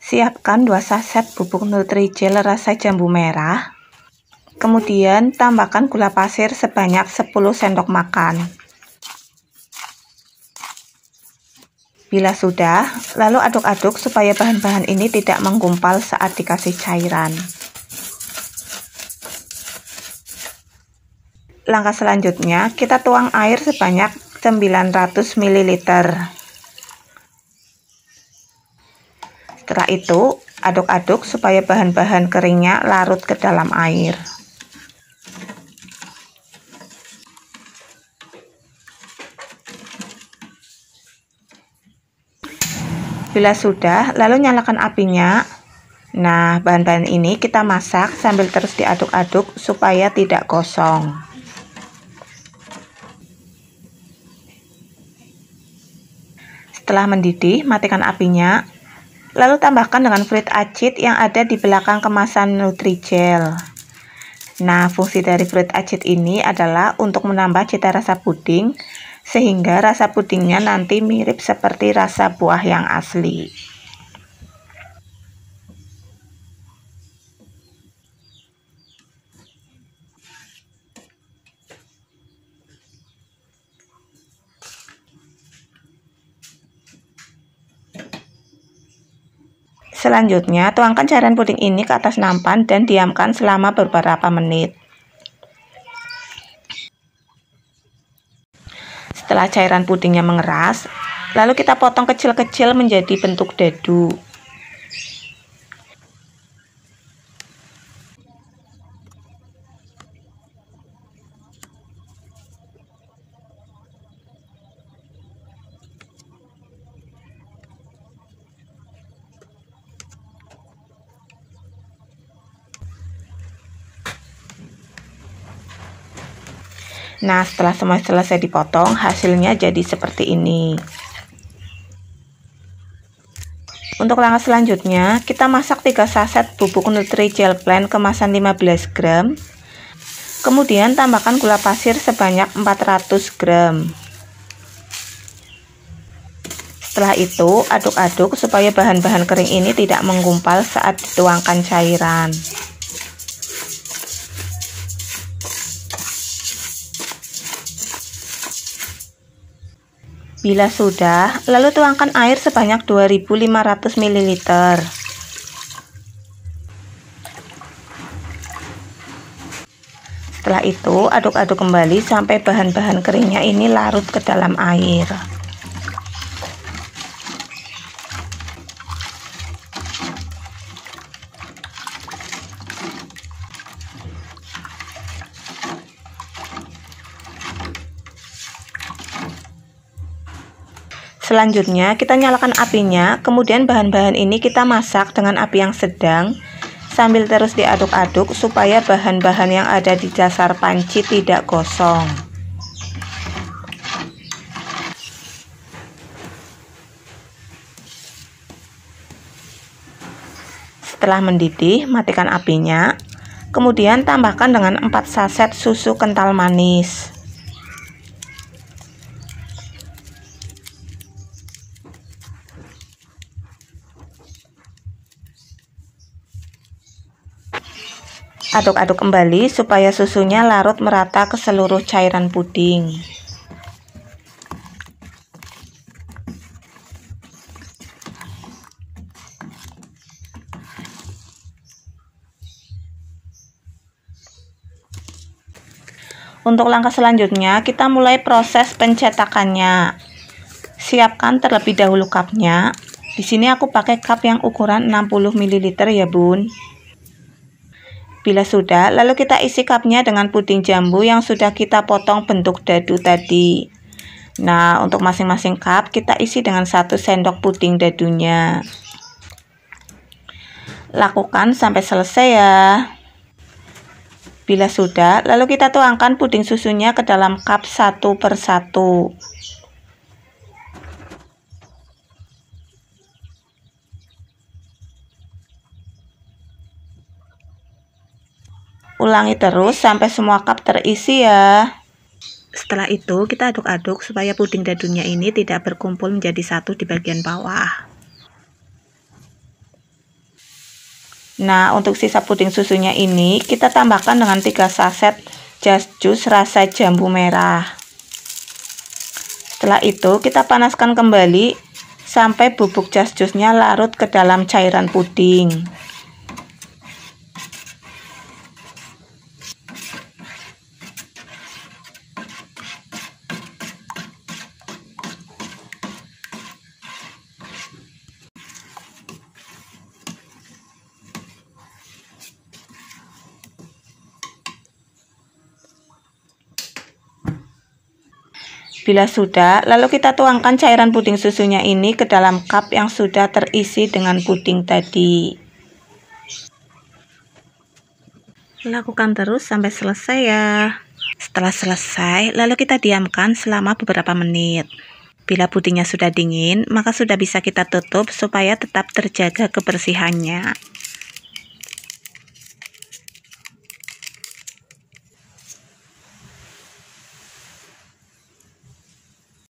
Siapkan 2 saset bubuk Nutrijel rasa jambu merah. Kemudian tambahkan gula pasir sebanyak 10 sendok makan. Bila sudah, lalu aduk-aduk supaya bahan-bahan ini tidak menggumpal saat dikasih cairan. Langkah selanjutnya, kita tuang air sebanyak 900 ml. Setelah itu, aduk-aduk supaya bahan-bahan keringnya larut ke dalam air. Bila sudah, lalu nyalakan apinya. Nah, bahan-bahan ini kita masak sambil terus diaduk-aduk supaya tidak gosong. Setelah mendidih, matikan apinya. Lalu tambahkan dengan fruit acid yang ada di belakang kemasan Nutrijel. Nah, fungsi dari fruit acid ini adalah untuk menambah cita rasa puding, sehingga rasa pudingnya nanti mirip seperti rasa buah yang asli. Selanjutnya, tuangkan cairan puding ini ke atas nampan dan diamkan selama beberapa menit. Setelah cairan pudingnya mengeras, lalu kita potong kecil-kecil menjadi bentuk dadu. Nah, setelah semua selesai dipotong, hasilnya jadi seperti ini. Untuk langkah selanjutnya, kita masak 3 saset bubuk Nutrijel plain kemasan 15 gram. Kemudian tambahkan gula pasir sebanyak 400 gram. Setelah itu, aduk-aduk supaya bahan-bahan kering ini tidak menggumpal saat dituangkan cairan. Bila sudah, lalu tuangkan air sebanyak 2500 ml. Setelah itu, aduk-aduk kembali sampai bahan-bahan keringnya ini larut ke dalam air. Selanjutnya, kita nyalakan apinya, kemudian bahan-bahan ini kita masak dengan api yang sedang, sambil terus diaduk-aduk supaya bahan-bahan yang ada di dasar panci tidak gosong. Setelah mendidih, matikan apinya, kemudian tambahkan dengan 4 saset susu kental manis. Aduk-aduk kembali supaya susunya larut merata ke seluruh cairan puding. Untuk langkah selanjutnya, kita mulai proses pencetakannya. Siapkan terlebih dahulu cupnya. Di sini aku pakai cup yang ukuran 60 ml ya, Bun. Bila sudah, lalu kita isi cupnya dengan puding jambu yang sudah kita potong bentuk dadu tadi. Nah, untuk masing-masing cup kita isi dengan 1 sendok puding dadunya. Lakukan sampai selesai ya. Bila sudah, lalu kita tuangkan puding susunya ke dalam cup satu per satu. Ulangi terus sampai semua cup terisi ya. Setelah itu kita aduk-aduk supaya puding dadunya ini tidak berkumpul menjadi satu di bagian bawah. Nah, untuk sisa puding susunya ini kita tambahkan dengan 3 saset Just Juice rasa jambu merah. Setelah itu kita panaskan kembali sampai bubuk Just Juice-nya larut ke dalam cairan puding. Bila sudah, lalu kita tuangkan cairan puding susunya ini ke dalam cup yang sudah terisi dengan puding tadi. Lakukan terus sampai selesai ya. Setelah selesai, lalu kita diamkan selama beberapa menit. Bila pudingnya sudah dingin, maka sudah bisa kita tutup supaya tetap terjaga kebersihannya.